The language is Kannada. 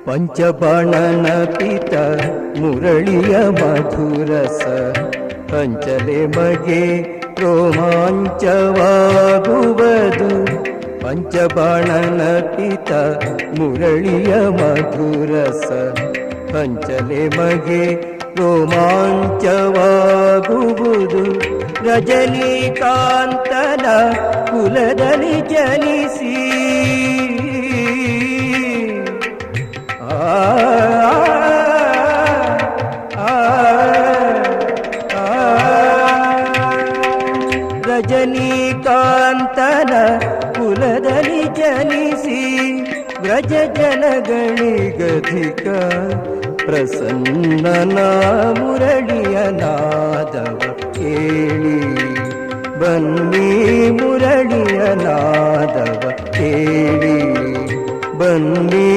ಪಂಚಬಾಣನ ಪಿತ ಮುರಳಿಯ ಮಧುರಸ ಹಂಚಲೆ ಮಗೆ ರೋಮಾಂಚವಾಗುವುದು. ಪಂಚಬಾಣನ ಪಿತ ಮುರಳಿಯ ಮಧುರಸ ಹಂಚಲೆ ಮಗೆ ರೋಮಾಂಚವಾಗುವುದು. ರಜನೀಕಾಂತನ ಕುಲದಲ್ಲಿ ಜನಿಸಿ ರಜನೀಕಾಂತನ ಕುಲದಲ್ಲಿ ಜನಿಸಿ ವ್ರಜ ಜನಗಳಿಗಧಿಕ ಪ್ರಸನ್ನನ ಮುರಳಿಯ ನಾದವ ಕೇಳಿ ಬನ್ನಿ, ಮುರಳಿಯ ನಾದವ ಕೇಳಿ ಬನ್ನಿ.